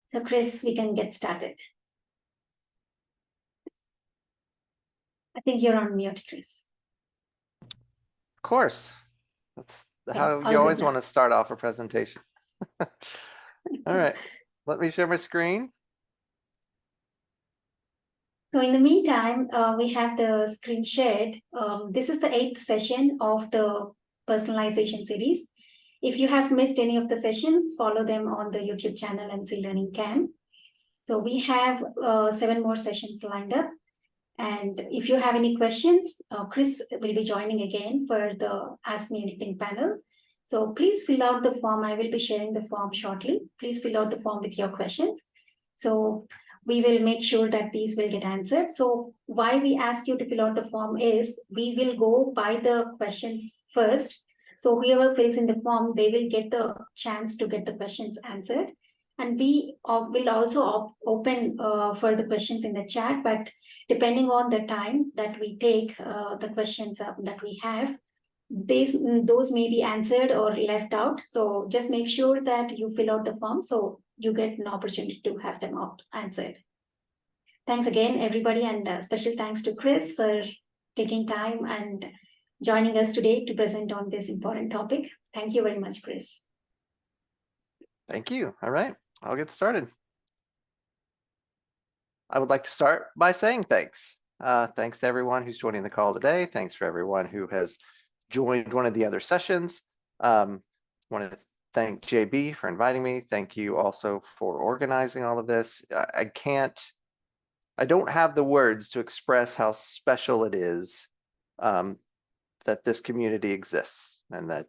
So Chris, we can get started. I think you're on mute, Chris. Of course. That's Okay, how all you good always now. want to start off a presentation. All right, let me share my screen. So in the meantime, we have the screen shared. This is the 8th session of the personalization series. If you have missed any of the sessions, follow them on the YouTube channel and C Learning Camp. So we have 7 more sessions lined up. And if you have any questions, Chris will be joining again for the Ask Me Anything panel. So please fill out the form. I will be sharing the form shortly. Please fill out the form with your questions. So we will make sure that these will get answered. So why we ask you to fill out the form is we will go by the questions first. So whoever fills in the form, they will get the chance to get the questions answered. And we will also open for the questions in the chat, but depending on the time that we take, the questions that we have, those may be answered or left out. So just make sure that you fill out the form so you get an opportunity to have them out answered. Thanks again, everybody, and special thanks to Chris for taking time and joining us today to present on this important topic. Thank you very much, Chris. Thank you. All right, I'll get started. I would like to start by saying thanks. Thanks to everyone who's joining the call today. Thanks for everyone who has joined one of the other sessions. Want to thank JB for inviting me. Thank you also for organizing all of this. I don't have the words to express how special it is that this community exists and that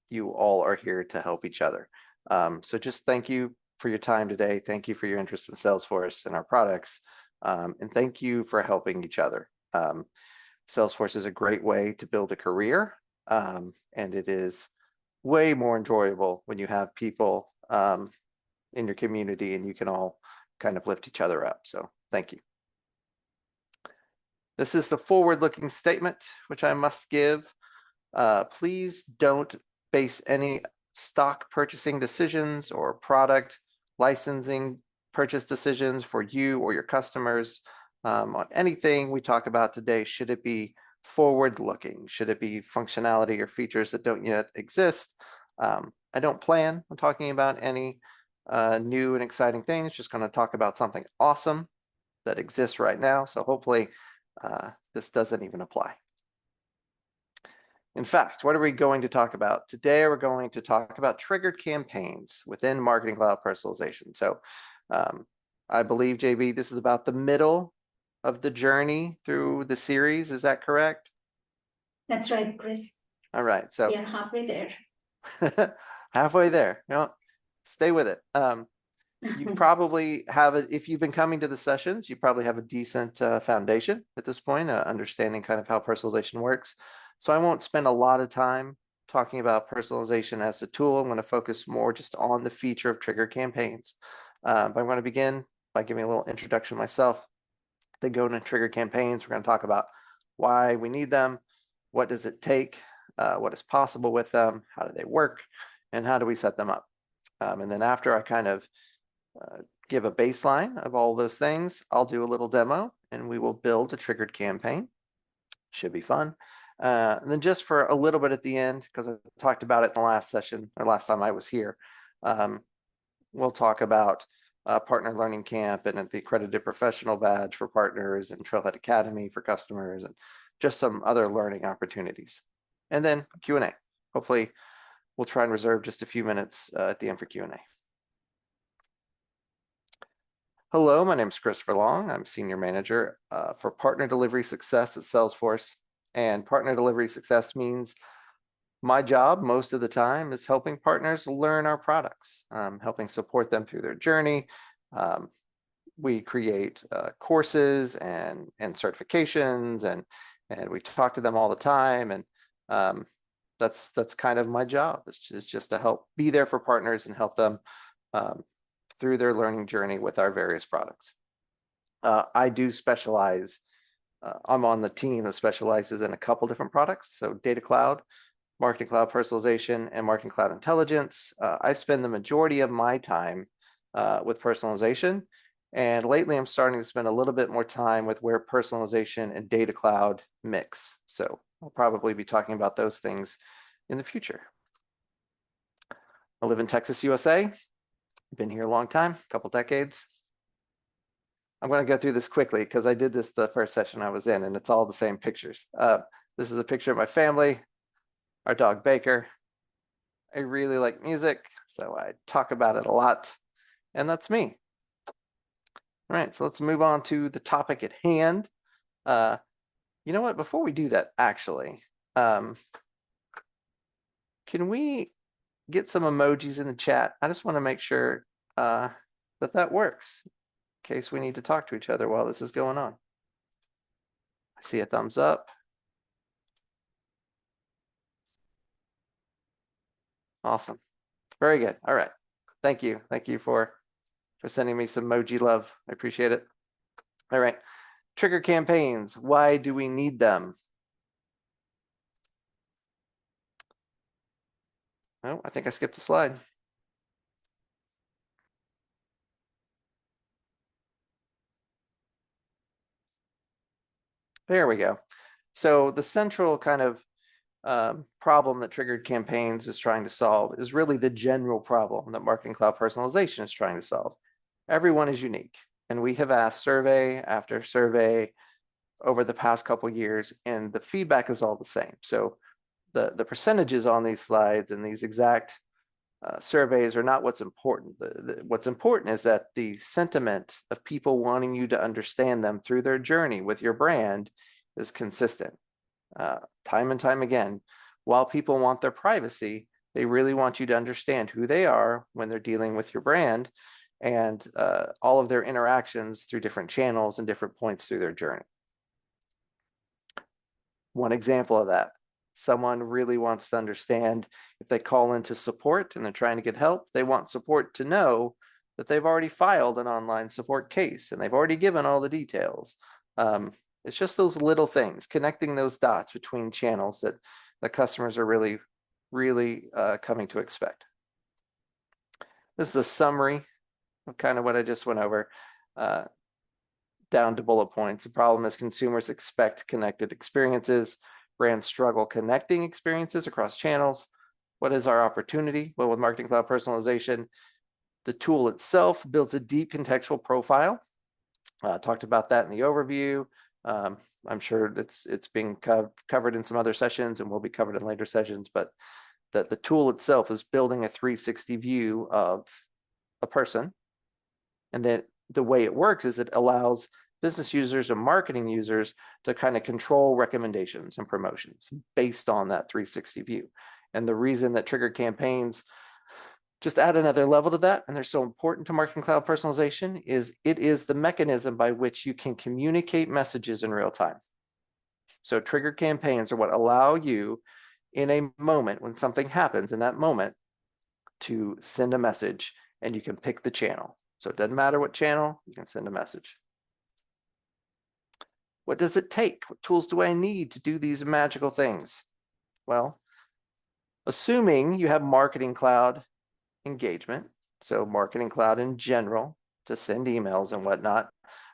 you all are here to help each other. So just thank you for your time today. Thank you for your interest in Salesforce and our products. And thank you for helping each other. Salesforce is a great way to build a career. And it is way more enjoyable when you have people in your community and you can all kind of lift each other up. So thank you. This is the forward-looking statement, which I must give. Please don't base any stock purchasing decisions or product licensing purchase decisions for you or your customers on anything we talk about today. Should it be forward-looking? Should it be functionality or features that don't yet exist? I don't plan on talking about any new and exciting things. Just going to talk about something awesome that exists right now. So hopefully this doesn't even apply. In fact, what are we going to talk about? Today, we're going to talk about triggered campaigns within Marketing Cloud Personalization. So I believe, JB, this is about the middle of the journey through the series. Is that correct? That's right, Chris. All right. So we are halfway there. Halfway there. No, stay with it. You probably have it. If you've been coming to the sessions, you probably have a decent foundation at this point, understanding kind of how personalization works. So I won't spend a lot of time talking about personalization as a tool. I'm going to focus more just on the feature of trigger campaigns. But I'm going to begin by giving a little introduction myself. Then go into trigger campaigns. We're going to talk about why we need them, what does it take, what is possible with them, how do they work, and how do we set them up. And then after I kind of give a baseline of all those things, I'll do a little demo and we will build a triggered campaign. Should be fun. And then just for a little bit at the end, because I talked about it in the last session or last time I was here, we'll talk about Partner Learning Camp and the Accredited Professional Badge for partners and Trailhead Academy for customers and just some other learning opportunities. And then Q&A. Hopefully, we'll try and reserve just a few minutes at the end for Q&A. Hello, my name is Christopher Long. I'm Senior Manager for Partner Delivery Success at Salesforce. And partner delivery success means my job most of the time is helping partners learn our products, helping support them through their journey. We create courses and certifications, and we talk to them all the time. And that's kind of my job. It's just to help be there for partners and help them through their learning journey with our various products. I do specialize. I'm on the team that specializes in a couple different products. So Data Cloud, Marketing Cloud Personalization, and Marketing Cloud Intelligence. I spend the majority of my time with personalization. And lately, I'm starting to spend a little bit more time with where personalization and data cloud mix. So I'll probably be talking about those things in the future. I live in Texas, USA. Been here a long time, a couple decades. I'm going to go through this quickly because I did this the first session I was in, and it's all the same pictures. This is a picture of my family, our dog Baker. I really like music, so I talk about it a lot, and that's me. All right, so let's move on to the topic at hand. You know what? Before we do that, actually, can we get some emojis in the chat? I just want to make sure that works in case we need to talk to each other while this is going on. I see a thumbs up. Awesome. Very good. All right. Thank you. Thank you for sending me some emoji love. I appreciate it. All right. Trigger campaigns. Why do we need them? Oh, I think I skipped a slide. There we go. So the central kind of problem that triggered campaigns is trying to solve is really the general problem that Marketing Cloud Personalization is trying to solve. Everyone is unique, and we have asked survey after survey over the past couple of years, and the feedback is all the same. So the percentages on these slides and these exact surveys are not what's important. What's important is that the sentiment of people wanting you to understand them through their journey with your brand is consistent. Time and time again, while people want their privacy, they really want you to understand who they are when they're dealing with your brand and all of their interactions through different channels and different points through their journey. One example of that, someone really wants to understand if they call into support and they're trying to get help, they want support to know that they've already filed an online support case and they've already given all the details. It's just those little things, connecting those dots between channels that the customers are really coming to expect. This is a summary of kind of what I just went over, down to bullet points. The problem is consumers expect connected experiences. Brands struggle connecting experiences across channels. What is our opportunity? Well, with Marketing Cloud Personalization, the tool itself builds a deep contextual profile. Talked about that in the overview. I'm sure it's being covered in some other sessions and will be covered in later sessions, but that the tool itself is building a 360 view of a person. And then the way it works is it allows business users and marketing users to kind of control recommendations and promotions based on that 360 view. And the reason that trigger campaigns just add another level to that, and they're so important to Marketing Cloud Personalization, is it is the mechanism by which you can communicate messages in real time. So trigger campaigns are what allow you in a moment when something happens in that moment to send a message, and you can pick the channel. So it doesn't matter what channel, you can send a message. What does it take? What tools do I need to do these magical things? Well, assuming you have Marketing Cloud engagement, so Marketing Cloud in general to send emails and whatnot,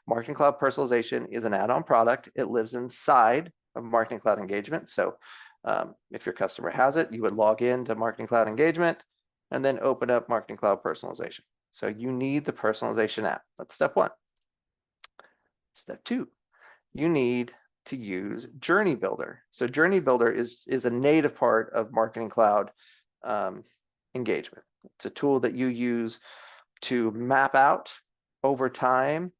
Marketing Cloud Personalization is an add-on product. It lives inside of Marketing Cloud Engagement. So if your customer has it, you would log in to Marketing Cloud Engagement and then open up Marketing Cloud Personalization. So you need the personalization app. That's step one. Step two, you need to use Journey Builder. So Journey Builder is a native part of Marketing Cloud engagement. It's a tool that you use to map out over time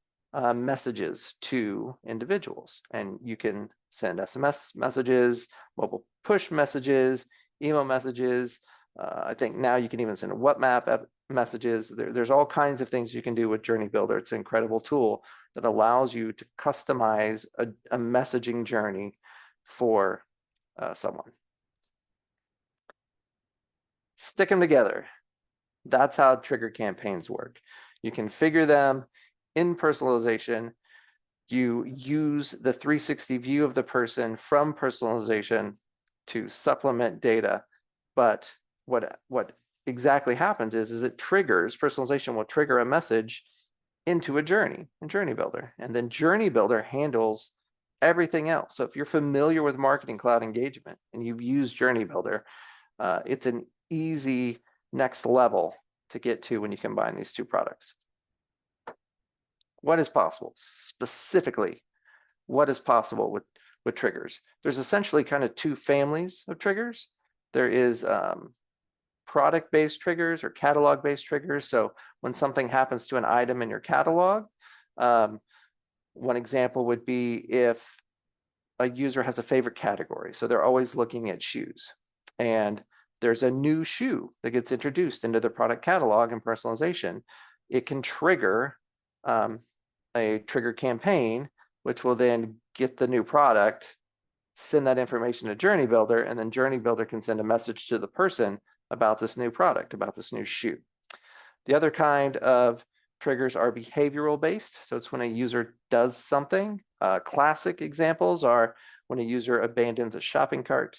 messages to individuals. And you can send SMS messages, mobile push messages, email messages. I think now you can even send WhatsApp messages. There's all kinds of things you can do with Journey Builder. It's an incredible tool that allows you to customize a messaging journey for someone. Stick them together. That's how trigger campaigns work. You configure them in personalization. You use the 360 view of the person from personalization to supplement data. But what exactly happens is it triggers, personalization will trigger a message into a journey in Journey Builder. And then Journey Builder handles everything else. So if you're familiar with Marketing Cloud engagement and you've used Journey Builder, it's an easy next level to get to when you combine these two products. What is possible? Specifically, what is possible with triggers? There's essentially kind of two families of triggers. There is product-based triggers or catalog-based triggers. So when something happens to an item in your catalog, one example would be if a user has a favorite category. So they're always looking at shoes. And there's a new shoe that gets introduced into the product catalog and personalization. It can trigger a trigger campaign, which will then get the new product, send that information to Journey Builder, and then Journey Builder can send a message to the person about this new product, about this new shoe. The other kind of triggers are behavioral based. So it's when a user does something. Classic examples are when a user abandons a shopping cart,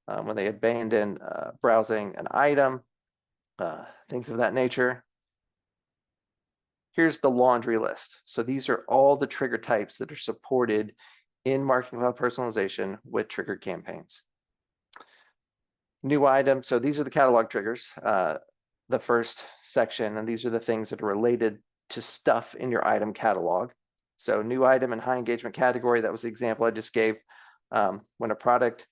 when they abandon browsing an item, things of that nature. Here's the laundry list. So these are all the trigger types that are supported in Marketing Cloud personalization with trigger campaigns. New item. So these are the catalog triggers, the first section, and these are the things that are related to stuff in your item catalog. So new item and high engagement category, that was the example I just gave. When a product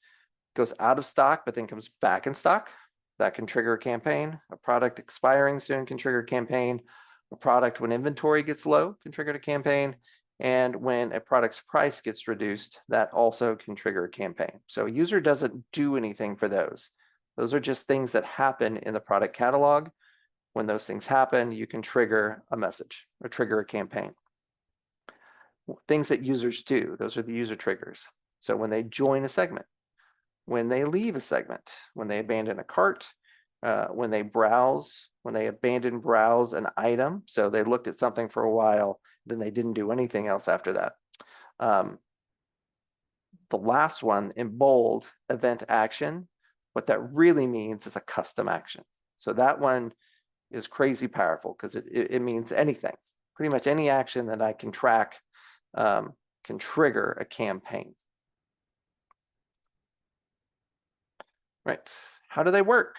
goes out of stock, but then comes back in stock, that can trigger a campaign. A product expiring soon can trigger a campaign. A product when inventory gets low can trigger a campaign. And when a product's price gets reduced, that also can trigger a campaign. So a user doesn't do anything for those. Those are just things that happen in the product catalog. When those things happen, you can trigger a message or trigger a campaign. Things that users do, those are the user triggers. So when they join a segment, when they leave a segment, when they abandon a cart, when they browse, when they browse an item. So they looked at something for a while, then they didn't do anything else after that. The last one in bold, event action, what that really means is a custom action. So that one is crazy powerful because it means anything. Pretty much any action that I can track can trigger a campaign. Right, how do they work?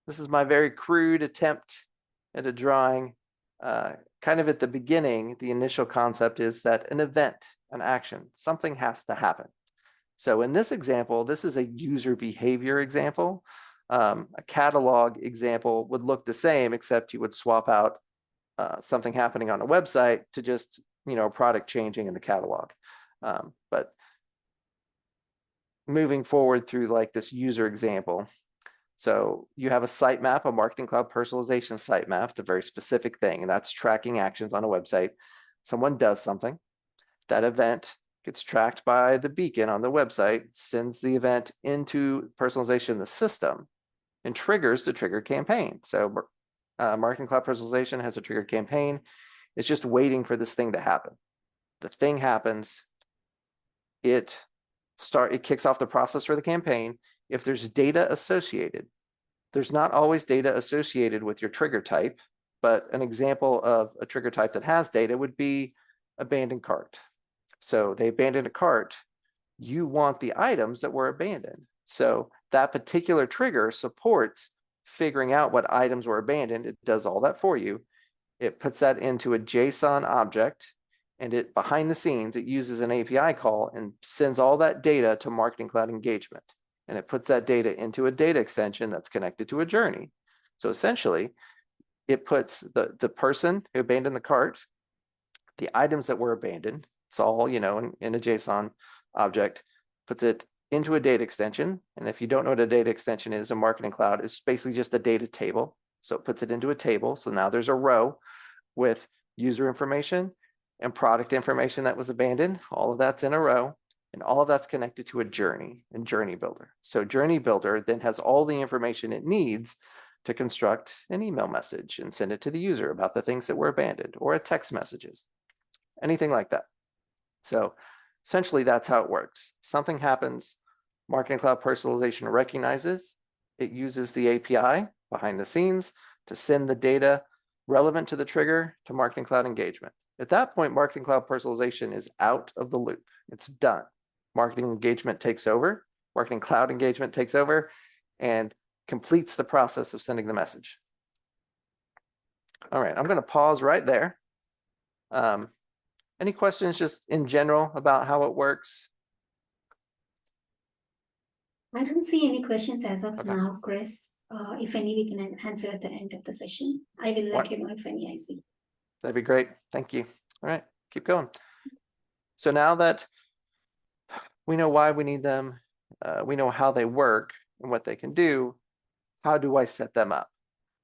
This is my very crude attempt at a drawing. Kind of at the beginning, the initial concept is that an event, an action, something has to happen. So in this example, this is a user behavior example. A catalog example would look the same, except you would swap out something happening on a website to just, a product changing in the catalog. But moving forward through like this user example, so you have a sitemap, a Marketing Cloud personalization sitemap. It's a very specific thing, and that's tracking actions on a website. Someone does something. That event gets tracked by the beacon on the website, sends the event into personalization, the system, and triggers the trigger campaign. So Marketing Cloud personalization has a trigger campaign. It's just waiting for this thing to happen. The thing happens. It kicks off the process for the campaign. If there's data associated, there's not always data associated with your trigger type, but an example of a trigger type that has data would be abandoned cart. So they abandoned a cart. You want the items that were abandoned. So that particular trigger supports figuring out what items were abandoned. It does all that for you. It puts that into a JSON object, and it behind the scenes, it uses an API call and sends all that data to Marketing Cloud engagement. And it puts that data into a data extension that's connected to a journey. So essentially, it puts the person who abandoned the cart, the items that were abandoned, it's all, in a JSON object, puts it into a data extension. And if you don't know what a data extension is, a Marketing Cloud is basically just a data table. So it puts it into a table. So now there's a row with user information and product information that was abandoned. All of that's in a row. And all of that's connected to a journey and Journey Builder. So Journey Builder then has all the information it needs to construct an email message and send it to the user about the things that were abandoned, or a text messages, anything like that. So essentially that's how it works. Something happens, Marketing Cloud personalization recognizes, it uses the API behind the scenes to send the data relevant to the trigger to Marketing Cloud engagement. At that point, Marketing Cloud personalization is out of the loop. It's done. Marketing engagement takes over, Marketing Cloud engagement takes over and completes the process of sending the message. All right, I'm going to pause right there. Any questions just in general about how it works? I don't see any questions as of Okay. now, Chris. If any, we can answer at the end of the session. I will let you know if any I see. That'd be great. Thank you. All right, keep going. So now that we know why we need them, we know how they work and what they can do, how do I set them up?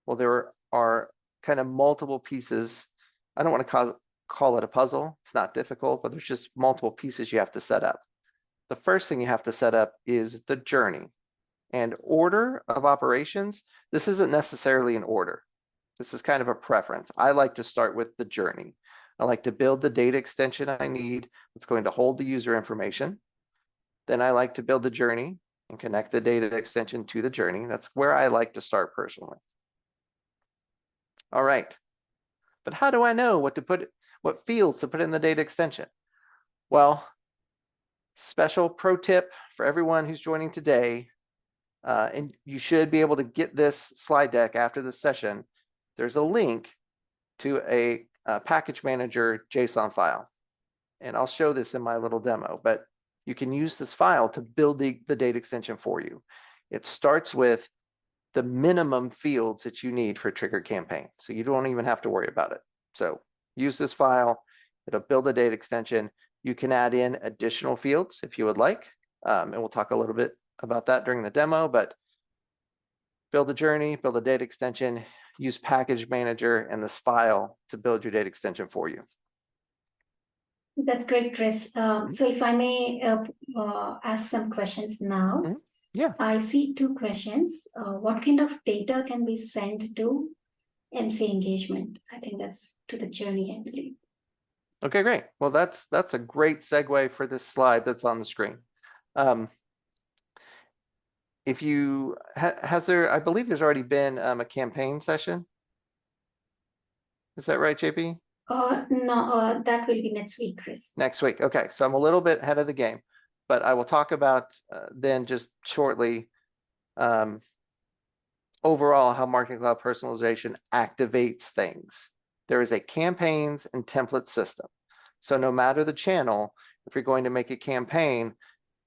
Well, there are kind of multiple pieces. I don't want to call it a puzzle. It's not difficult, but there's just multiple pieces you have to set up. The first thing you have to set up is the journey. And order of operations, this isn't necessarily an order. This is kind of a preference. I like to start with the journey. I like to build the data extension I need that's going to hold the user information. Then I like to build the journey and connect the data extension to the journey. That's where I like to start personally. All right, but how do I know what fields to put in the data extension? Well, special pro tip for everyone who's joining today, and you should be able to get this slide deck after this session. There's a link to a package manager JSON file. And I'll show this in my little demo, but you can use this file to build the data extension for you. It starts with the minimum fields that you need for a trigger campaign. So you don't even have to worry about it. So use this file, it'll build a data extension. You can add in additional fields if you would like. And we'll talk a little bit about that during the demo, but build a journey, build a data extension, use package manager and this file to build your data extension for you. That's great, Chris. So if I may ask some questions now. Yeah. I see two questions. What kind of data can be sent to MC engagement? I think that's to the journey, I believe. Okay, great. Well, that's a great segue for this slide that's on the screen. If you I believe there's already been a campaign session. Is that right, JP? No, that will be next week, Chris. Next week. Okay, so I'm a little bit ahead of the game, but I will talk about then just shortly overall how Marketing Cloud personalization activates things. There is a campaigns and template system. So no matter the channel, if you're going to make a campaign,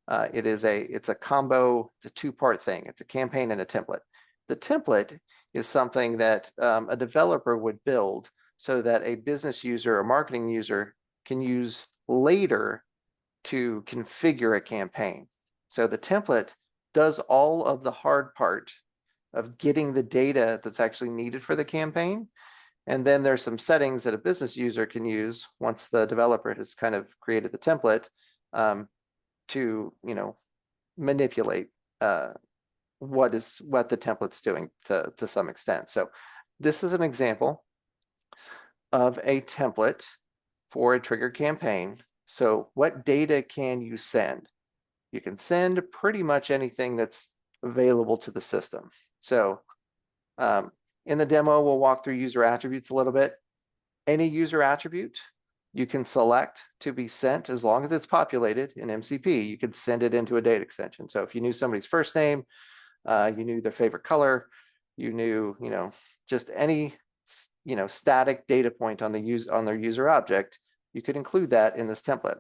it's a combo, it's a two-part thing. It's a campaign and a template. The template is something that a developer would build so that a business user or marketing user can use later to configure a campaign. So the template does all of the hard part of getting the data that's actually needed for the campaign. And then there's some settings that a business user can use once the developer has kind of created the template to, manipulate what the template's doing to some extent. So this is an example of a template for a trigger campaign. So what data can you send? You can send pretty much anything that's available to the system. So in the demo, we'll walk through user attributes a little bit. Any user attribute you can select to be sent as long as it's populated in MCP. You could send it into a data extension. So if you knew somebody's first name, you knew their favorite color, you knew, just any, static data point on their user object, you could include that in this template.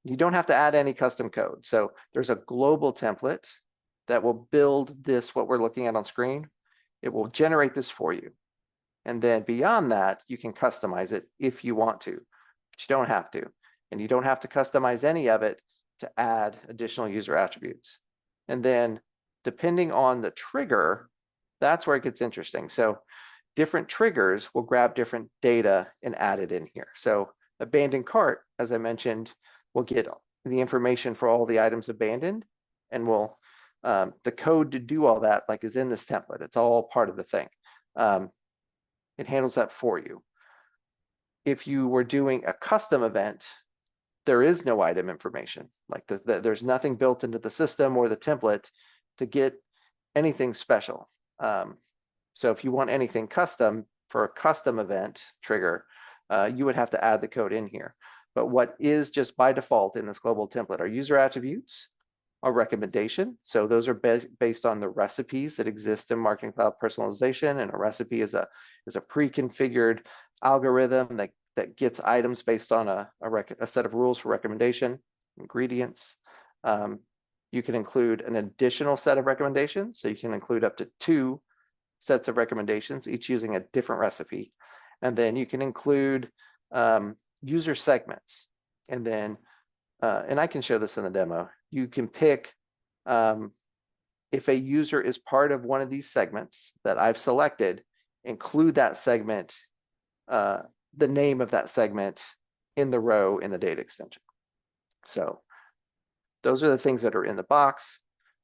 You don't have to add any custom code. So there's a global template that will build this, what we're looking at on screen. It will generate this for you. And then beyond that, you can customize it if you want to, but you don't have to. And you don't have to customize any of it to add additional user attributes. And then depending on the trigger, that's where it gets interesting. So different triggers will grab different data and add it in here. So abandoned cart, as I mentioned, will get the information for all the items abandoned, and will the code to do all that is in this template. It's all part of the thing. It handles that for you. If you were doing a custom event, there is no item information. There's nothing built into the system or the template to get anything special. So if you want anything custom for a custom event trigger, you would have to add the code in here. But what is just by default in this global template are user attributes, a recommendation. So those are based on the recipes that exist in Marketing Cloud Personalization, and a recipe is a pre-configured algorithm that gets items based on a set of rules for recommendation, ingredients. You can include an additional set of recommendations, so you can include up to 2 sets of recommendations, each using a different recipe. And then you can include user segments. And then, and I can show this in the demo, you can pick if a user is part of one of these segments that I've selected, include that segment, the name of that segment in the row in the data extension. So those are the things that are in the box.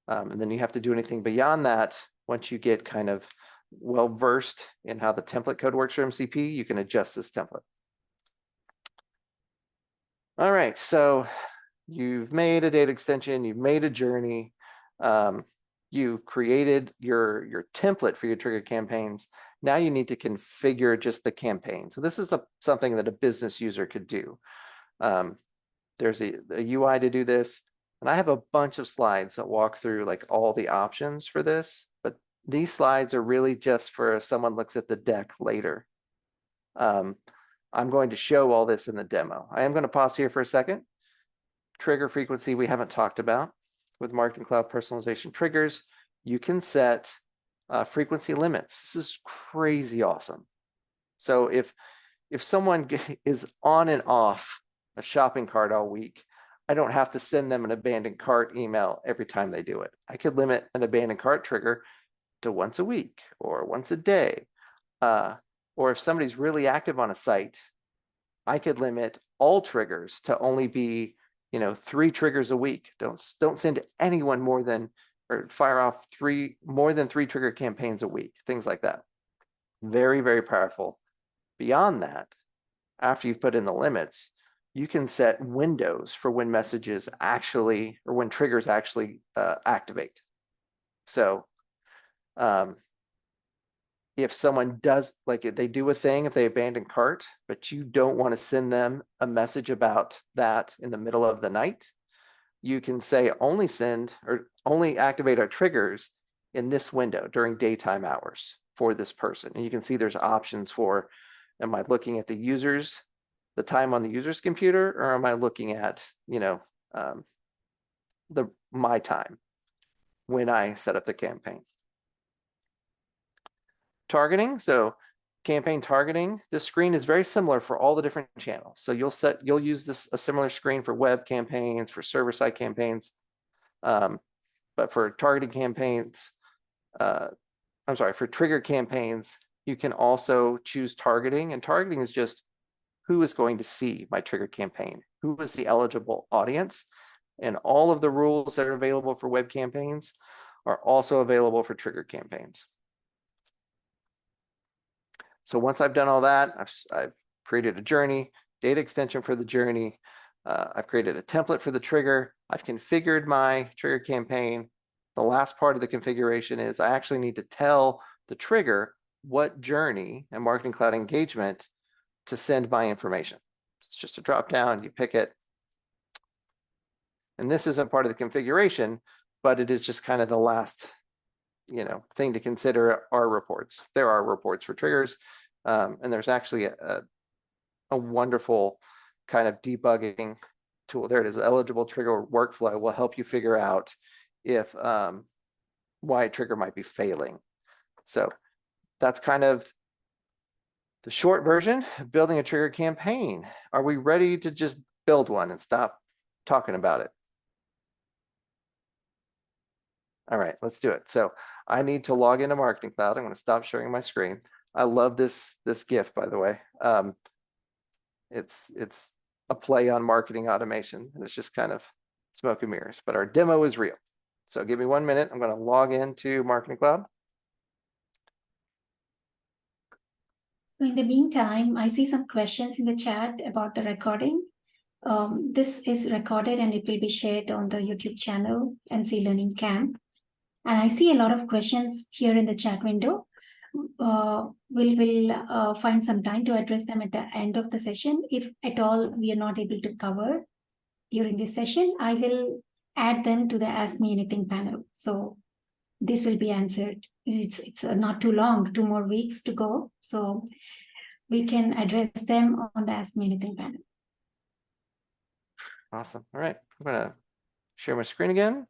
And then you have to do anything beyond that. Once you get kind of well versed in how the template code works for MCP, you can adjust this template. All right, so you've made a data extension, you've made a journey, you've created your template for your trigger campaigns. Now you need to configure just the campaign. So this is something that a business user could do. There's a UI to do this, and I have a bunch of slides that walk through like all the options for this, but these slides are really just for if someone looks at the deck later. I'm going to show all this in the demo. I am going to pause here for a second. Trigger frequency we haven't talked about. With Marketing Cloud Personalization triggers, you can set frequency limits. This is crazy awesome. So if someone is on and off a shopping cart all week, I don't have to send them an abandoned cart email every time they do it. I could limit an abandoned cart trigger to once a week or once a day. Or if somebody's really active on a site, I could limit all triggers to only be, 3 triggers a week. Don't send anyone more than, or fire off more than 3 trigger campaigns a week, things like that. Very, very powerful. Beyond that, after you've put in the limits, you can set windows for when messages actually, or when triggers actually activate. So if someone does, like if they do a thing, if they abandon cart, but you don't want to send them a message about that in the middle of the night, you can say only send or only activate our triggers in this window during daytime hours for this person. And you can see there's options for, am I looking at the time on the user's computer, or am I looking at, my time when I set up the campaign. Targeting, so campaign targeting, this screen is very similar for all the different channels. So you'll use a similar screen for web campaigns, for server-side campaigns, but for targeting campaigns, for trigger campaigns, you can also choose targeting, and targeting is just who is going to see my trigger campaign, who is the eligible audience, and all of the rules that are available for web campaigns are also available for trigger campaigns. So once I've done all that, I've created a journey, data extension for the journey. I've created a template for the trigger. I've configured my trigger campaign. The last part of the configuration is I actually need to tell the trigger what journey and Marketing Cloud engagement to send my information. It's just a drop down, you pick it. And this isn't part of the configuration, but it is just kind of the last thing to consider are reports. There are reports for triggers, and there's actually a wonderful kind of debugging tool. There it is. Eligible trigger workflow will help you figure out if why a trigger might be failing. So that's kind of the short version of building a trigger campaign. Are we ready to just build one and stop talking about it? All right, let's do it. So I need to log into Marketing Cloud. I'm going to stop sharing my screen. I love this GIF, by the way. It's a play on marketing automation, and it's just kind of smoke and mirrors, but our demo is real. So give me 1 minute. I'm going to log into Marketing Cloud. So in the meantime, I see some questions in the chat about the recording. This is recorded and it will be shared on the YouTube channel NC Learning Camp. And I see a lot of questions here in the chat window. We'll find some time to address them at the end of the session. If at all we are not able to cover during this session, I will add them to the Ask Me Anything panel. So this will be answered. It's not too long, 2 more weeks to go. So we can address them on the Ask Me Anything panel. Awesome. All right, I'm gonna share my screen again.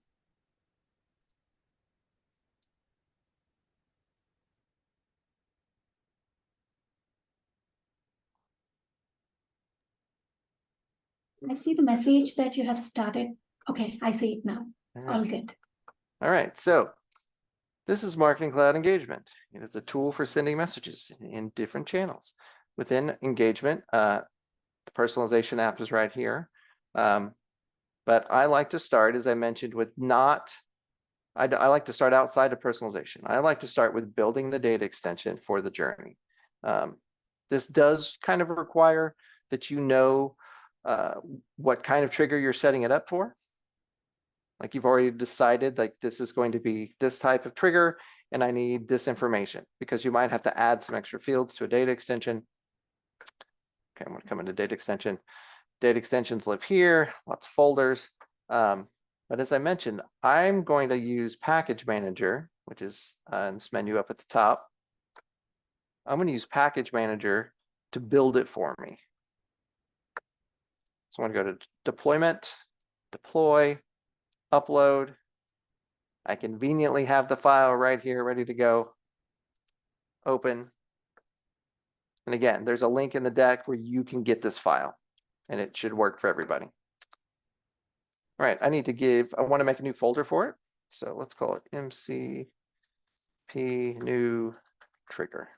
I see the message that you have started. Okay, I see it now. All good. All right, so this is Marketing Cloud Engagement. It is a tool for sending messages in different channels. Within engagement, the personalization app is right here. But I like to start, as I mentioned, with I like to start outside of personalization. I like to start with building the data extension for the journey. This does kind of require that you know what kind of trigger you're setting it up for. Like you've already decided, like this is going to be this type of trigger and I need this information, because you might have to add some extra fields to a data extension. Okay, I'm going to come into data extension. Data extensions live here, lots of folders. But as I mentioned, I'm going to use Package Manager, which is this menu up at the top. I'm going to use Package Manager to build it for me. So I'm going to go to Deployment, Deploy, Upload. I conveniently have the file right here ready to go. Open. And again, there's a link in the deck where you can get this file, and it should work for everybody. All right, I want to make a new folder for it. So let's call it MCP new trigger.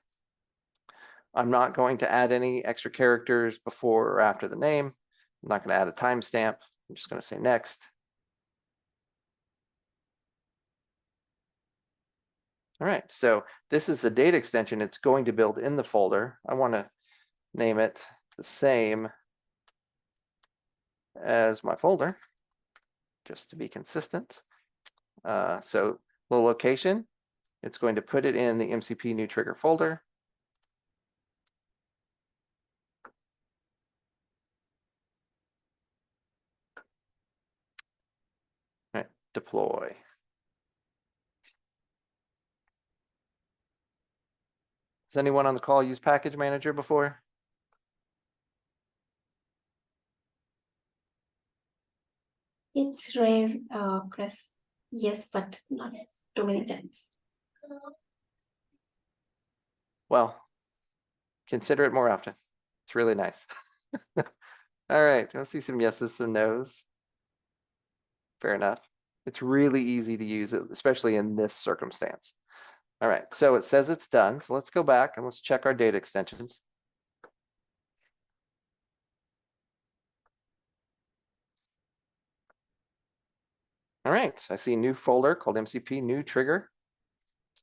I'm not going to add any extra characters before or after the name. I'm not going to add a timestamp. I'm just going to say next. All right, so this is the data extension it's going to build in the folder. I want to name it the same as my folder, just to be consistent. So the location, it's going to put it in the MCP new trigger folder. All right, deploy. Has anyone on the call used Package Manager before? It's rare, Chris. Yes, but not too many times. Well, consider it more often. It's really nice. All right, I'll see some yeses and nos. Fair enough. It's really easy to use it, especially in this circumstance. All right, so it says it's done. So let's go back and let's check our data extensions. All right, I see a new folder called MCP new trigger.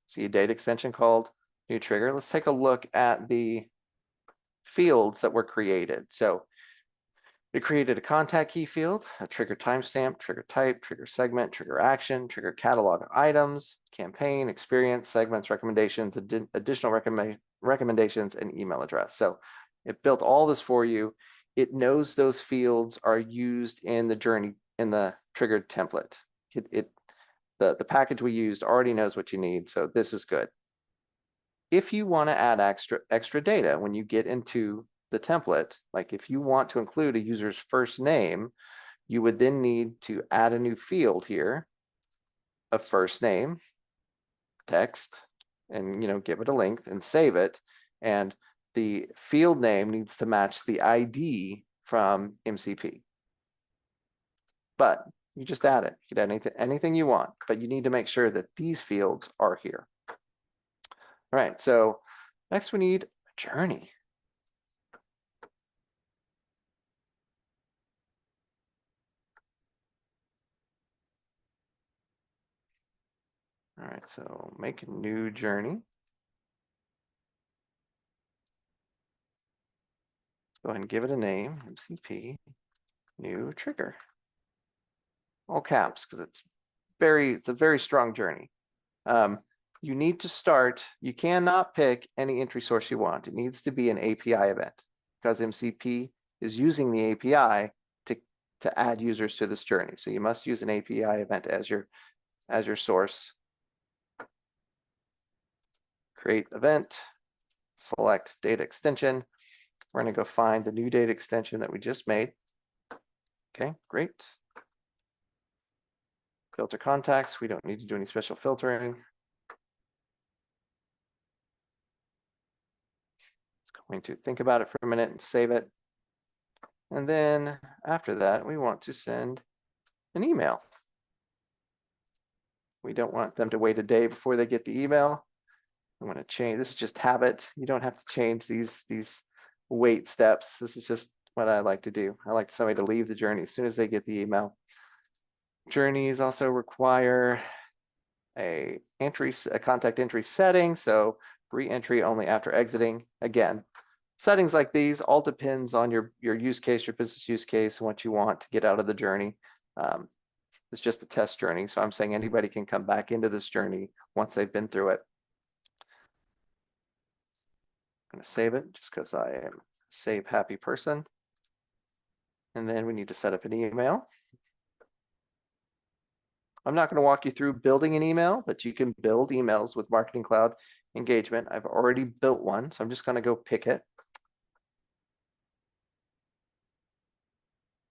See a data extension called new trigger. Let's take a look at the fields that were created. So it created a contact key field, a trigger timestamp, trigger type, trigger segment, trigger action, trigger catalog of items, campaign, experience, segments, recommendations, additional recommendations, and email address. So it built all this for you. It knows those fields are used in the journey, in the triggered template. The package we used already knows what you need, so this is good. If you want to add extra data when you get into the template, like if you want to include a user's first name, you would then need to add a new field here of first name, text, and give it a length and save it. And the field name needs to match the ID from MCP. But you just add it. You can add anything you want, but you need to make sure that these fields are here. All right, so next we need a journey. All right, so make a new journey. Let's go ahead and give it a name, MCP, new trigger. All caps, because it's a very strong journey. You need to start, you cannot pick any entry source you want. It needs to be an API event because MCP is using the API to add users to this journey. So you must use an API event as your source. Create event, select data extension. We're going to go find the new data extension that we just made. Okay, great. Filter contacts. We don't need to do any special filtering. It's going to think about it for a minute and save it. And then after that, we want to send an email. We don't want them to wait a day before they get the email. I'm going to change, this is just habit. You don't have to change these wait steps. This is just what I like to do. I like somebody to leave the journey as soon as they get the email. Journeys also require a contact entry setting. So re-entry only after exiting. Again, settings like these all depends on your use case, your business use case, and what you want to get out of the journey. It's just a test journey. So I'm saying anybody can come back into this journey once they've been through it. I'm going to save it just because I am a save happy person. And then we need to set up an email. I'm not going to walk you through building an email, but you can build emails with Marketing Cloud Engagement. I've already built one, so I'm just going to go pick it.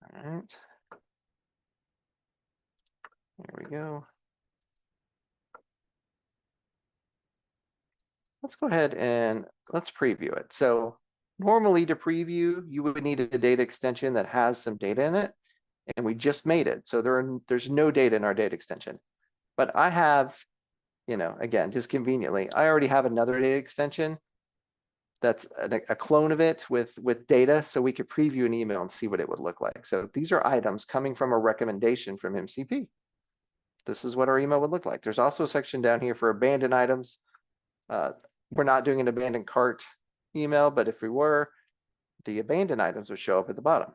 All right. Here we go. Let's go ahead and let's preview it. So normally to preview, you would need a data extension that has some data in it, and we just made it. So there's no data in our data extension. But I have, again, just conveniently, I already have another data extension that's a clone of it with data, so we could preview an email and see what it would look like. So these are items coming from a recommendation from MCP. This is what our email would look like. There's also a section down here for abandoned items. We're not doing an abandoned cart email, but if we were, the abandoned items would show up at the bottom.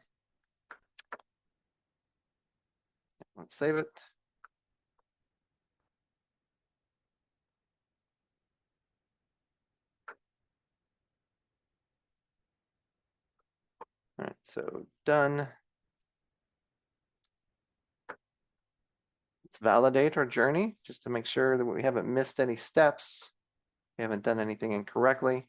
Let's save it. All right, so done. Let's validate our journey just to make sure that we haven't missed any steps. We haven't done anything incorrectly.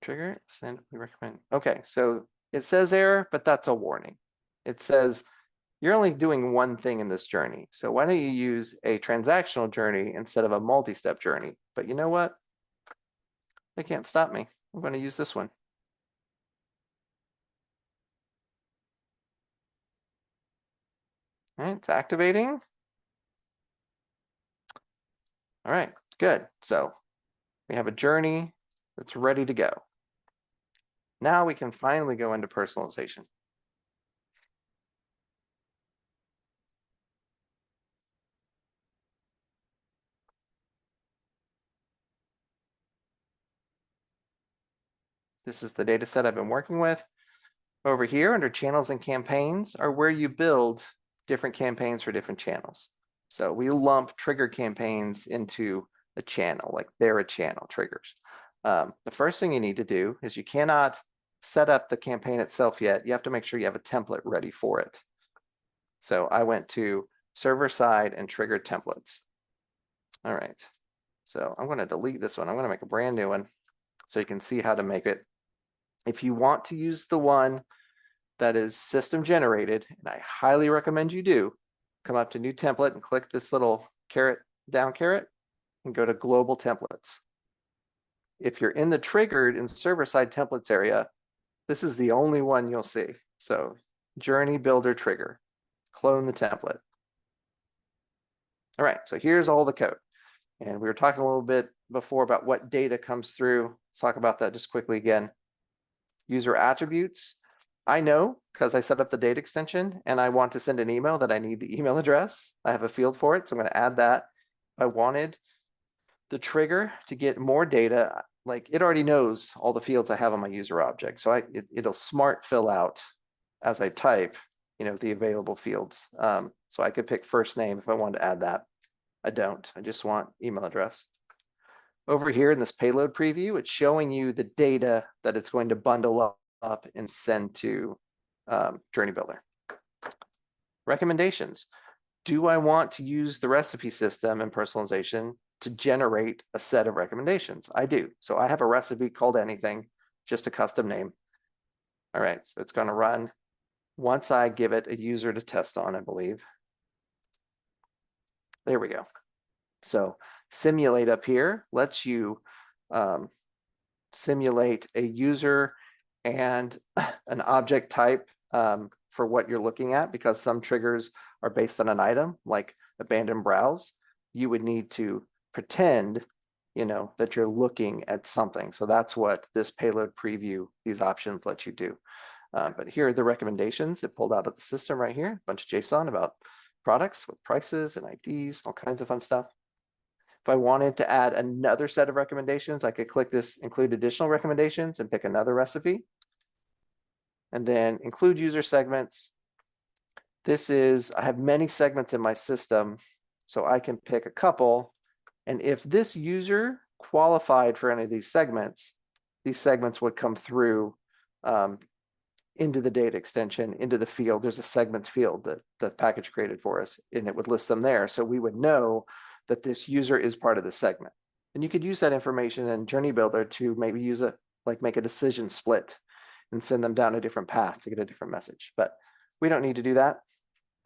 Trigger, send, we recommend. Okay, so it says error, but that's a warning. It says you're only doing one thing in this journey. So why don't you use a transactional journey instead of a multi-step journey? But you know what? They can't stop me. I'm going to use this one. All right, it's activating. All right, good. So we have a journey that's ready to go. Now we can finally go into personalization. This is the data set I've been working with. Over here under channels and campaigns are where you build different campaigns for different channels. So we lump trigger campaigns into a channel, like they're a channel, triggers. The first thing you need to do is you cannot set up the campaign itself yet. You have to make sure you have a template ready for it. So I went to server side and triggered templates. All right. So I'm going to delete this one. I'm going to make a brand new one so you can see how to make it. If you want to use the one that is system generated, and I highly recommend you do, come up to new template and click this little down caret and go to global templates. If you're in the triggered and server side templates area, this is the only one you'll see. So journey builder trigger, clone the template. All right, so here's all the code. And we were talking a little bit before about what data comes through. Let's talk about that just quickly again. User attributes. I know because I set up the data extension and I want to send an email that I need the email address. I have a field for it, so I'm going to add that. I wanted the trigger to get more data. like it already knows all the fields I have on my user object. So it'll smart fill out as I type, the available fields. So I could pick first name if I wanted to add that. I don't, I just want email address. Over here in this payload preview, it's showing you the data that it's going to bundle up and send to Journey Builder. Recommendations. Do I want to use the recipe system and personalization to generate a set of recommendations? I do. So I have a recipe called anything, just a custom name. All right, so it's going to run once I give it a user to test on, I believe. There we go. So simulate up here lets you simulate a user and an object type for what you're looking at, because some triggers are based on an item like abandoned browse. You would need to pretend, that you're looking at something. So that's what this payload preview, these options let you do. But here are the recommendations. It pulled out of the system right here, a bunch of JSON about products with prices and IDs, all kinds of fun stuff. If I wanted to add another set of recommendations, I could click this include additional recommendations and pick another recipe. And then include user segments. I have many segments in my system, so I can pick a couple. And if this user qualified for any of these segments would come through into the data extension, into the field. There's a segments field that the package created for us, and it would list them there. So we would know that this user is part of the segment. And you could use that information in Journey Builder to maybe make a decision split and send them down a different path to get a different message. But we don't need to do that.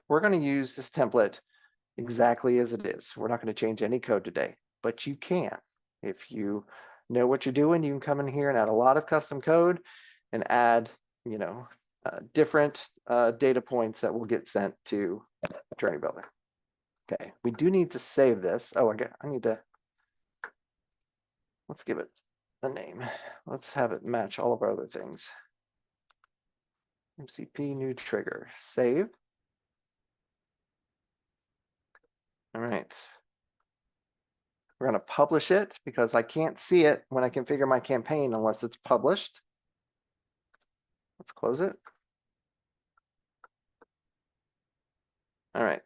We're going to use this template exactly as it is. We're not going to change any code today, but you can. If you know what you're doing, you can come in here and add a lot of custom code and add, different data points that will get sent to Journey Builder. Okay, we do need to save this. Oh, I need to, let's give it a name. Let's have it match all of our other things. MCP new trigger, save. All right. We're going to publish it because I can't see it when I configure my campaign unless it's published. Let's close it. All right.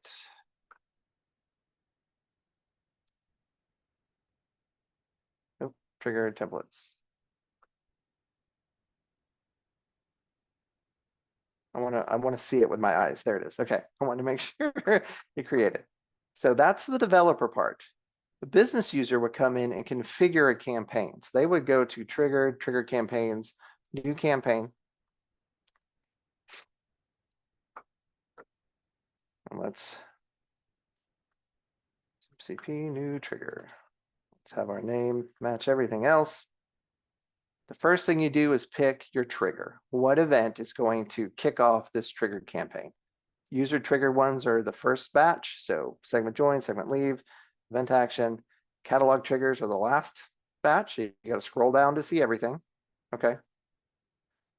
Nope, trigger templates. I want to see it with my eyes. There it is. Okay. I want to make sure you create it. So that's the developer part. The business user would come in and configure a campaign. So they would go to trigger campaigns, new campaign. And let's CP new trigger. Let's have our name match everything else. The first thing you do is pick your trigger. What event is going to kick off this trigger campaign? User trigger ones are the first batch. So segment join, segment leave, event action. Catalog triggers are the last batch. You got to scroll down to see everything. Okay.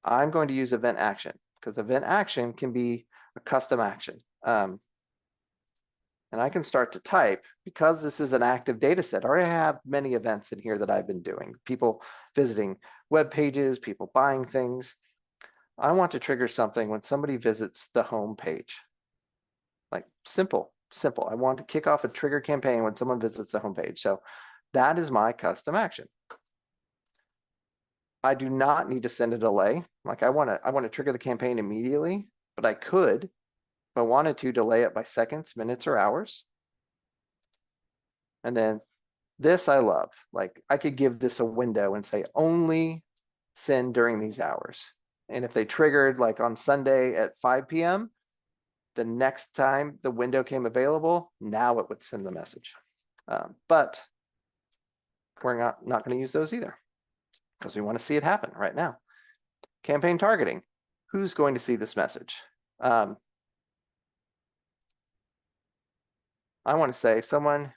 I'm going to use event action because event action can be a custom action. And I can start to type because this is an active data set. I already have many events in here that I've been doing. People visiting web pages, people buying things. I want to trigger something when somebody visits the home page. Like simple. I want to kick off a trigger campaign when someone visits the home page. So that is my custom action. I do not need to send a delay. Like I want to trigger the campaign immediately, but I could, if I wanted to, delay it by seconds, minutes, or hours. And then this I love. Like I could give this a window and say only send during these hours. And if they triggered like on Sunday at 5 p.m., the next time the window came available, now it would send the message. But we're not going to use those either because we want to see it happen right now. Campaign targeting. Who's going to see this message? I want to say someone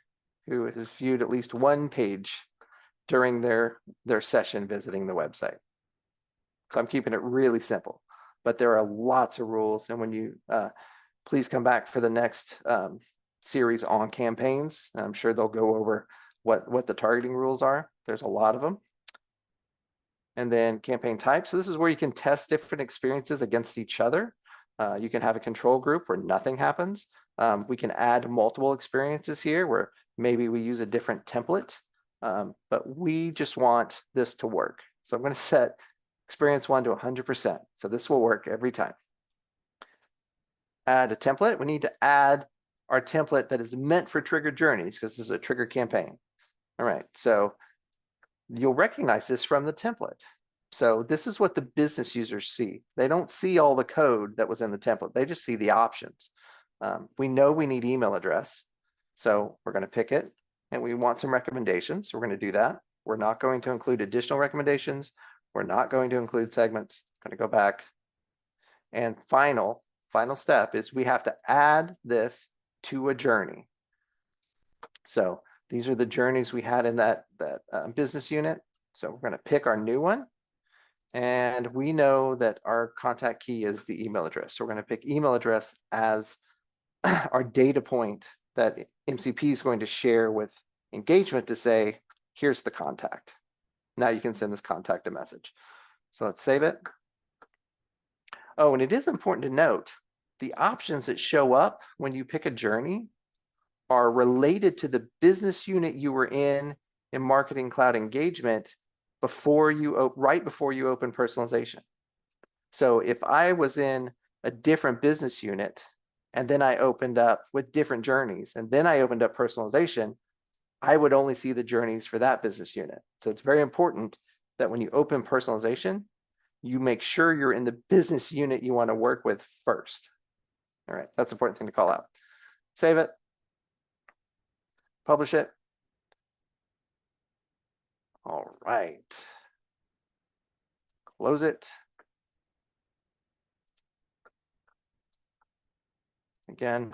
who has viewed at least one page during their session visiting the website. So I'm keeping it really simple, but there are lots of rules. And when you please come back for the next series on campaigns, I'm sure they'll go over what the targeting rules are. There's a lot of them. And then campaign type. So this is where you can test different experiences against each other. You can have a control group where nothing happens. We can add multiple experiences here where maybe we use a different template, but we just want this to work. So I'm going to set experience 1 to 100%. So this will work every time. Add a template. We need to add our template that is meant for trigger journeys because this is a trigger campaign. All right, so you'll recognize this from the template. So this is what the business users see. They don't see all the code that was in the template. They just see the options. We know we need email address. So we're going to pick it and we want some recommendations. So we're going to do that. We're not going to include additional recommendations. We're not going to include segments. I'm going to go back. And final step is we have to add this to a journey. So these are the journeys we had in that business unit. So we're going to pick our new one. And we know that our contact key is the email address. So we're going to pick email address as our data point that MCP is going to share with engagement to say, here's the contact. Now you can send this contact a message. So let's save it. Oh, and it is important to note, the options that show up when you pick a journey are related to the business unit you were in Marketing Cloud Engagement right before you open personalization. So if I was in a different business unit and then I opened up with different journeys and then I opened up personalization, I would only see the journeys for that business unit. So it's very important that when you open personalization, you make sure you're in the business unit you want to work with first. All right, that's an important thing to call out. Save it. Publish it. All right. Close it. Again,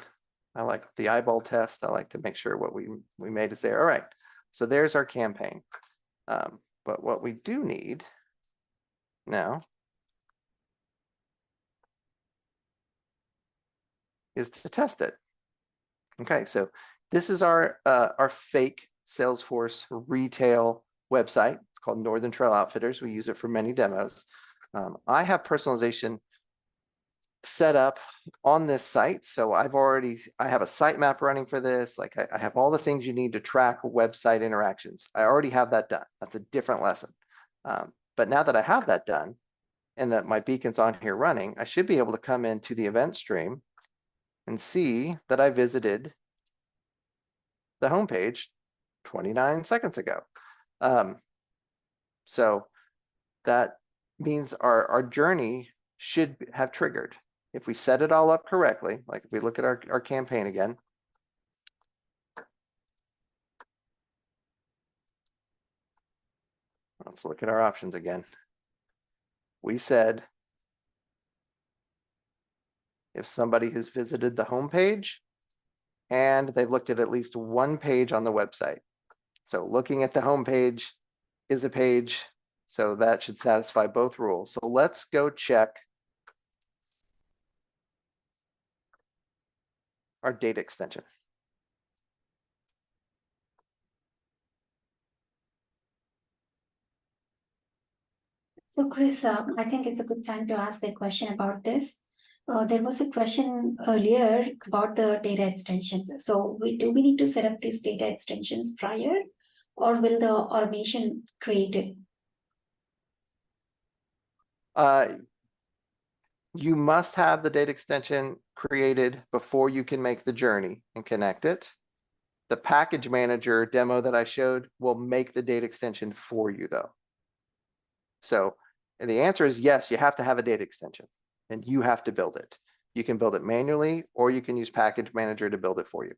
I like the eyeball test. I like to make sure what we made is there. All right. So there's our campaign. But what we do need now is to test it. Okay, so this is our fake Salesforce retail website. It's called Northern Trail Outfitters. We use it for many demos. I have personalization set up on this site. So I have a sitemap running for this. Like I have all the things you need to track website interactions. I already have that done. That's a different lesson. But now that I have that done and that my beacon's on here running, I should be able to come into the event stream and see that I visited the homepage 29 seconds ago. So that means our journey should have triggered. If we set it all up correctly, like if we look at our campaign again, let's look at our options again. We said if somebody has visited the homepage and they've looked at least one page on the website. So looking at the homepage is a page, so that should satisfy both rules. So let's go check our data extension. So Chris, I think it's a good time to ask a question about this. There was a question earlier about the data extensions. So do we need to set up these data extensions prior, or will the automation create it? You must have the data extension created before you can make the journey and connect it. The package manager demo that I showed will make the data extension for you though. So, and the answer is yes, you have to have a data extension and you have to build it. You can build it manually or you can use package manager to build it for you.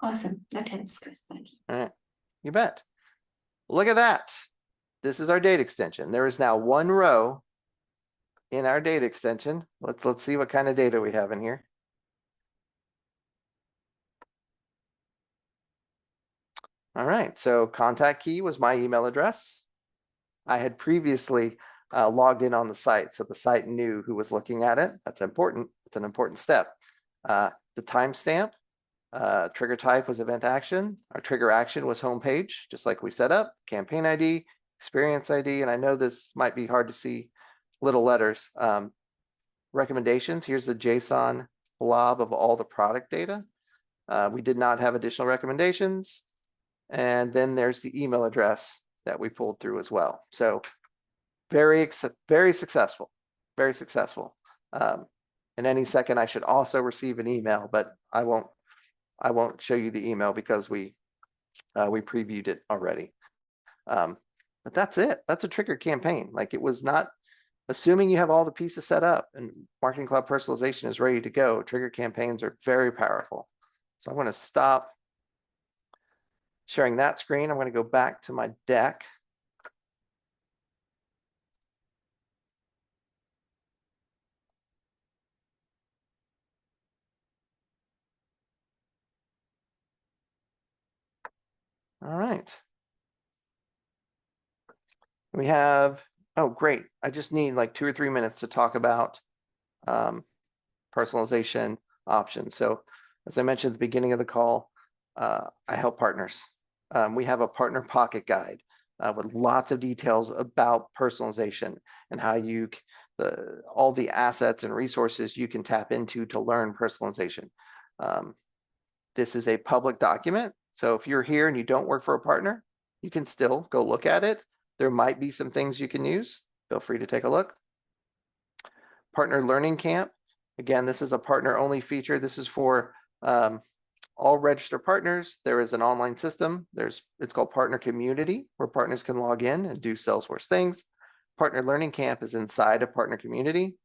Awesome, that helps, Chris, thank you. All right, you bet. Look at that. This is our data extension. There is now one row in our data extension. Let's see what kind of data we have in here. All right, so contact key was my email address. I had previously logged in on the site, so the site knew who was looking at it. That's important. It's an important step. The timestamp, trigger type was event action. Our trigger action was homepage, just like we set up. Campaign ID, experience ID, and I know this might be hard to see little letters. Recommendations, here's the JSON blob of all the product data. We did not have additional recommendations. And then there's the email address that we pulled through as well. So very successful, very successful. In any second, I should also receive an email, but I won't show you the email because we previewed it already. But that's it. That's a trigger campaign. Like, it was not, assuming you have all the pieces set up and Marketing Cloud personalization is ready to go, trigger campaigns are very powerful. So I'm going to stop sharing that screen. I'm going to go back to my deck. All right. We have, oh, great. I just need like 2 or 3 minutes to talk about personalization options. So as I mentioned at the beginning of the call, I help partners. We have a partner pocket guide with lots of details about personalization and how you, all the assets and resources you can tap into to learn personalization. This is a public document. So if you're here and you don't work for a partner, you can still go look at it. There might be some things you can use. Feel free to take a look. Partner Learning Camp. Again, this is a partner only feature. This is for all registered partners. There is an online system. It's called Partner Community, where partners can log in and do Salesforce things. Partner Learning Camp is inside a Partner Community.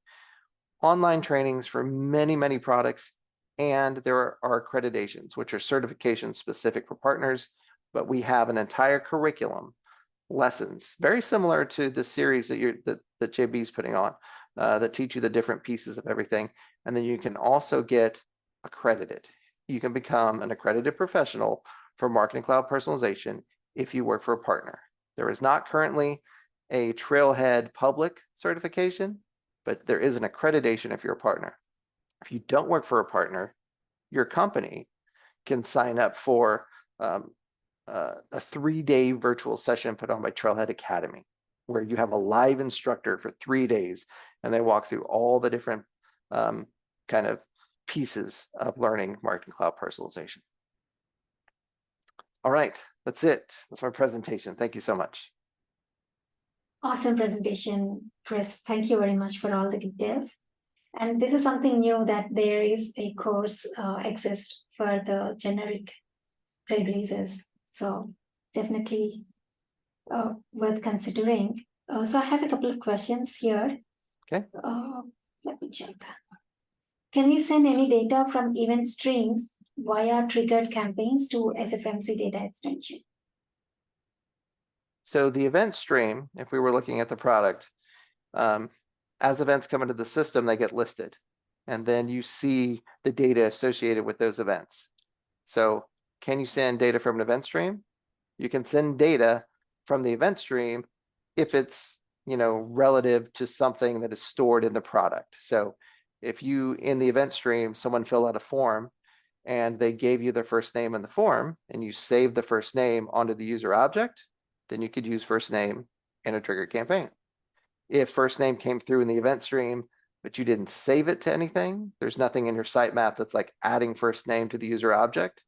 Online trainings for many, many products. And there are accreditations, which are certifications specific for partners. But we have an entire curriculum, lessons, very similar to the series that JB's putting on, that teach you the different pieces of everything. And then you can also get accredited. You can become an accredited professional for Marketing Cloud personalization if you work for a partner. There is not currently a Trailhead public certification, but there is an accreditation if you're a partner. If you don't work for a partner, your company can sign up for a 3-day virtual session put on by Trailhead Academy, where you have a live instructor for 3 days, and they walk through all the different kind of pieces of learning Marketing Cloud personalization. All right, that's it. That's my presentation. Thank you so much. Awesome presentation, Chris. Thank you very much for all the details. And this is something new, that there is a course exists for the generic releases. So definitely worth considering. So I have a couple of questions here. Okay. Let me check. Can we send any data from event streams via triggered campaigns to SFMC data extension? So the event stream, if we were looking at the product, as events come into the system, they get listed. And then you see the data associated with those events. So can you send data from an event stream? You can send data from the event stream if it's, relative to something that is stored in the product. So if you, in the event stream, someone filled out a form and they gave you their first name in the form and you save the first name onto the user object, then you could use first name in a trigger campaign. If first name came through in the event stream, but you didn't save it to anything, there's nothing in your sitemap that's like adding first name to the user object,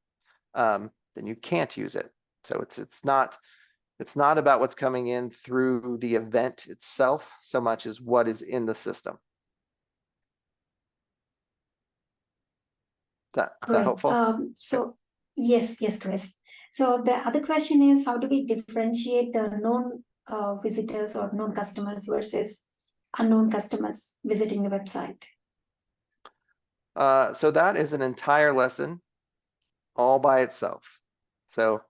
then you can't use it. So it's not about what's coming in through the event itself so much as what is in the system. Is that helpful? So yes, Chris. So the other question is, how do we differentiate the known visitors or known customers versus unknown customers visiting the website? So that is an entire lesson all by itself. So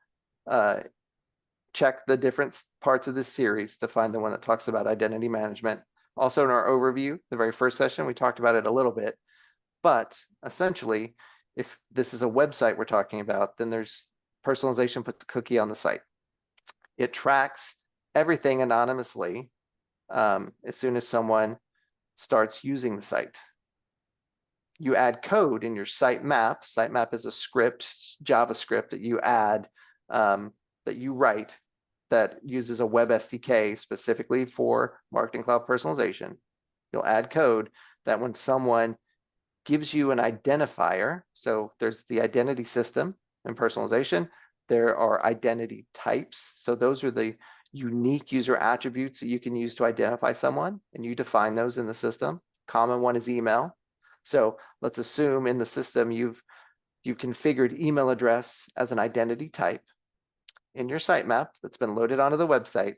check the different parts of this series to find the one that talks about identity management. Also in our overview, the very first session, we talked about it a little bit, but essentially, if this is a website we're talking about, then there's personalization, put the cookie on the site. It tracks everything anonymously as soon as someone starts using the site. You add code in your sitemap. Sitemap is a script, JavaScript that you add, that you write, that uses a web SDK specifically for Marketing Cloud personalization. You'll add code that when someone gives you an identifier, so there's the identity system in personalization, there are identity types. So those are the unique user attributes that you can use to identify someone, and you define those in the system. Common one is email. So let's assume in the system you've configured email address as an identity type. In your sitemap that's been loaded onto the website,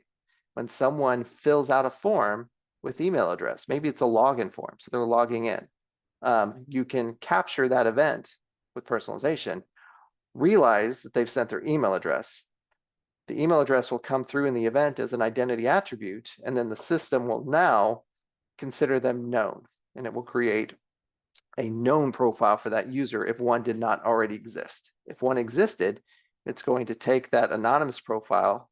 when someone fills out a form with email address, maybe it's a login form, so they're logging in, you can capture that event with personalization, realize that they've sent their email address. The email address will come through in the event as an identity attribute, and then the system will now consider them known, and it will create a known profile for that user if one did not already exist. If one existed, it's going to take that anonymous profile,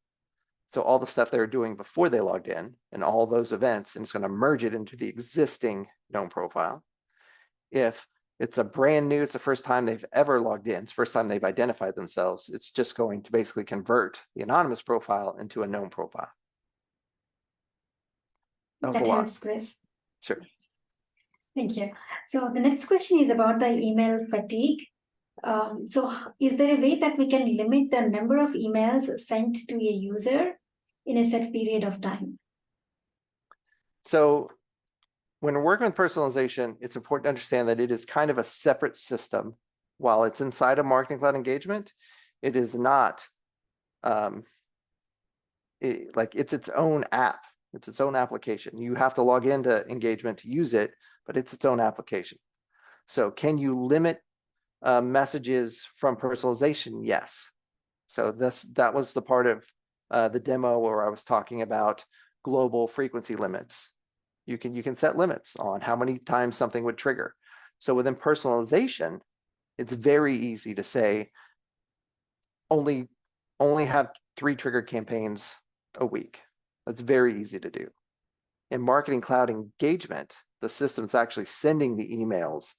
so all the stuff they were doing before they logged in and all those events, and it's going to merge it into the existing known profile. If it's a brand new, it's the first time they've ever logged in, it's the first time they've identified themselves, it's just going to basically convert the anonymous profile into a known profile. That was a lot. helps, Chris. Sure. Thank you. So the next question is about the email fatigue. So is there a way that we can limit the number of emails sent to a user in a set period of time? So when we're working with personalization, it's important to understand that it is kind of a separate system. While it's inside of Marketing Cloud Engagement, it is not it's its own app. It's its own application. You have to log into Engagement to use it, but it's its own application. So can you limit messages from personalization? Yes. So that was the part of the demo where I was talking about global frequency limits. You can set limits on how many times something would trigger. So within personalization, it's very easy to say only have 3 trigger campaigns a week. That's very easy to do. In Marketing Cloud Engagement, the system's actually sending the emails.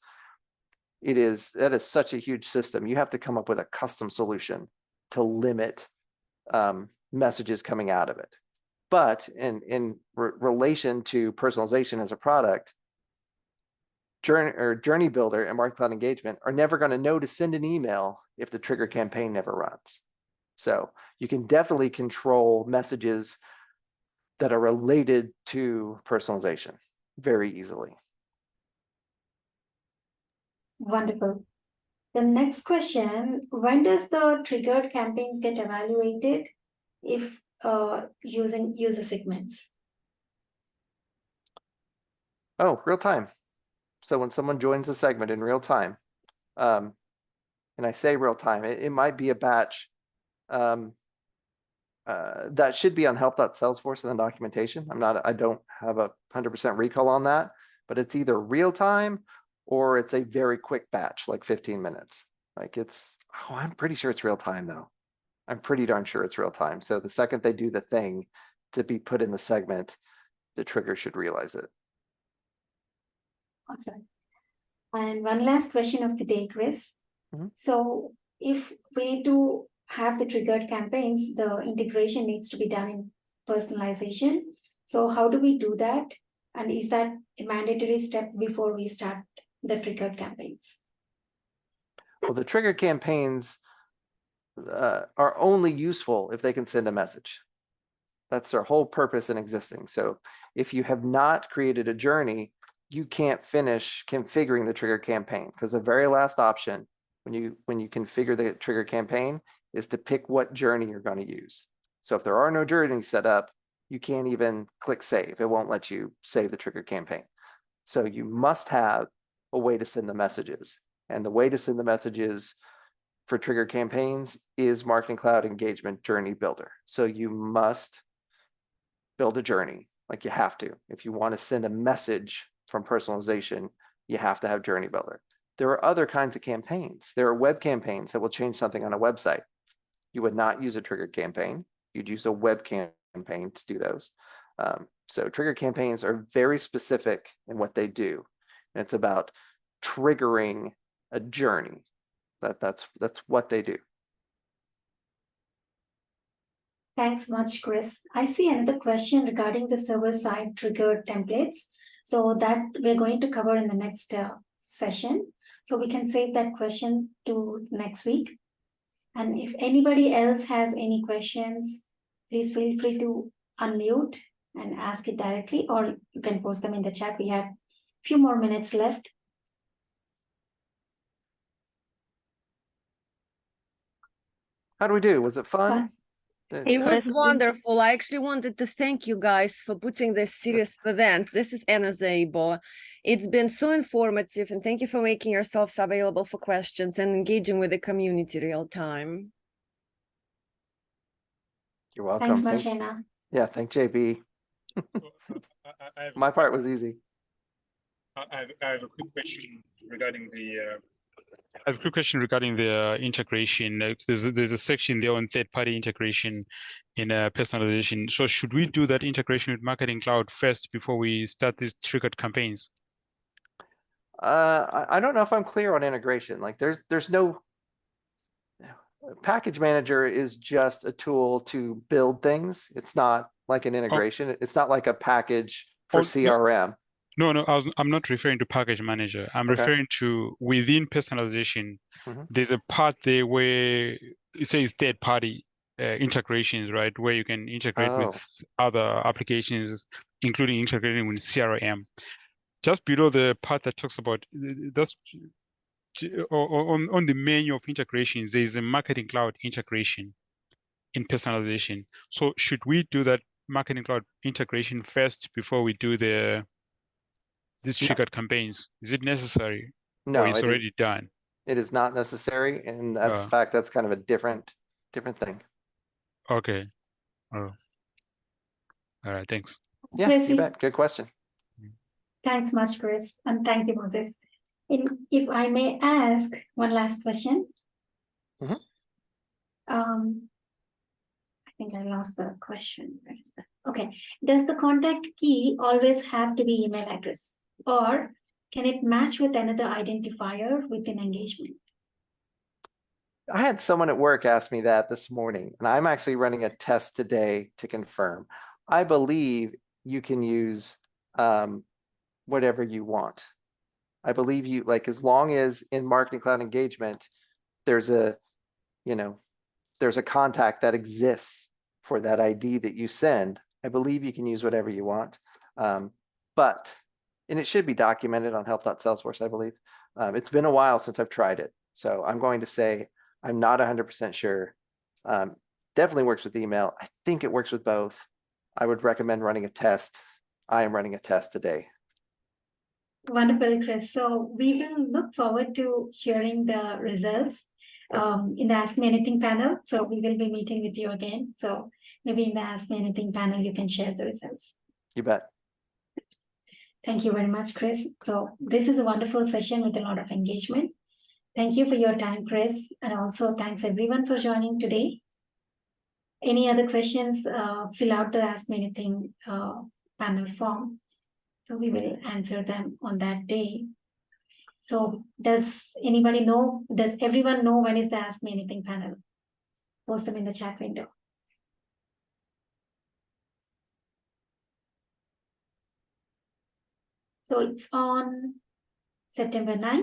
That is such a huge system. You have to come up with a custom solution to limit messages coming out of it. But in relation to personalization as a product, Journey Builder and Marketing Cloud Engagement are never going to know to send an email if the trigger campaign never runs. So you can definitely control messages that are related to personalization very easily. Wonderful. The next question, when does the triggered campaigns get evaluated if using user segments? Oh, real time. So when someone joins a segment in real time, and I say real time, it might be a batch that should be on help.salesforce in the documentation. I don't have 100% recall on that, but it's either real time or it's a very quick batch, like 15 minutes. I'm pretty sure it's real time though. I'm pretty darn sure it's real time. So the second they do the thing to be put in the segment, the trigger should realize it. Awesome. And one last question of the day, Chris. Mm-hmm. So if we need to have the triggered campaigns, the integration needs to be done in personalization. So how do we do that? And is that a mandatory step before we start the triggered campaigns? Well, the trigger campaigns are only useful if they can send a message. That's their whole purpose in existing. So if you have not created a journey, you can't finish configuring the trigger campaign, because the very last option when you configure the trigger campaign is to pick what journey you're going to use. So if there are no journeys set up, you can't even click save. It won't let you save the trigger campaign. So you must have a way to send the messages. And the way to send the messages for trigger campaigns is Marketing Cloud Engagement Journey Builder. So you must build a journey, like you have to. If you want to send a message from personalization, you have to have Journey Builder. There are other kinds of campaigns. There are web campaigns that will change something on a website. You would not use a triggered campaign. You'd use a web campaign to do those. So trigger campaigns are very specific in what they do. And it's about triggering a journey. That's what they do. Thanks much, Chris. I see another question regarding the server-side triggered templates. So that we're going to cover in the next session. So we can save that question to next week. And if anybody else has any questions, please feel free to unmute and ask it directly, or you can post them in the chat. We have a few more minutes left. How do we do? Was it fun? It was wonderful. I actually wanted to thank you guys for putting this series of events. This is Anna Zaibo. It's been so informative, and thank you for making yourselves available for questions and engaging with the community real time. You're welcome. Thanks much, Anna. Yeah, thank JB. My part was easy. I have a quick question regarding the integration. There's a section there on third-party integration in personalization. So should we do that integration with Marketing Cloud first before we start these triggered campaigns? I don't know if I'm clear on integration. Like there's no package manager is just a tool to build things. It's not like an integration. It's not like a package for CRM. No, I'm not referring to package manager. I'm referring to within personalization. There's a part there where it says third party integrations, right? Where you can integrate with other applications, including integrating with CRM. Just below the part that talks about that's on the menu of integrations, there is a Marketing Cloud integration in personalization. So should we do that Marketing Cloud integration first before we do these triggered campaigns? Is it necessary? No, or it's already done? It is not necessary, and that's in fact that's kind of a different thing. Okay. Oh. All right. Thanks. Yeah, you bet. Good question. Thanks much, Chris, and thank you, Moses. If I may ask one last question. I think I lost the question. Where is that? Okay. Does the contact key always have to be email address, or can it match with another identifier within engagement? I had someone at work ask me that this morning, and I'm actually running a test today to confirm. I believe you can use whatever you want. I believe you, like, as long as in Marketing Cloud engagement, there's a contact that exists for that ID that you send. I believe you can use whatever you want. And it should be documented on health.salesforce, I believe. It's been a while since I've tried it. So I'm going to say I'm not 100% sure. Definitely works with email. I think it works with both. I would recommend running a test. I am running a test today. Wonderful, Chris. So we will look forward to hearing the results in the Ask Me Anything panel. So we will be meeting with you again. So maybe in the Ask Me Anything panel, you can share the results. You bet. Thank you very much, Chris. So this is a wonderful session with a lot of engagement. Thank you for your time, Chris. And also thanks everyone for joining today. Any other questions, fill out the Ask Me Anything panel form. So we will answer them on that day. So does everyone know when is the Ask Me Anything panel? Post them in the chat window. So it's on September 9th.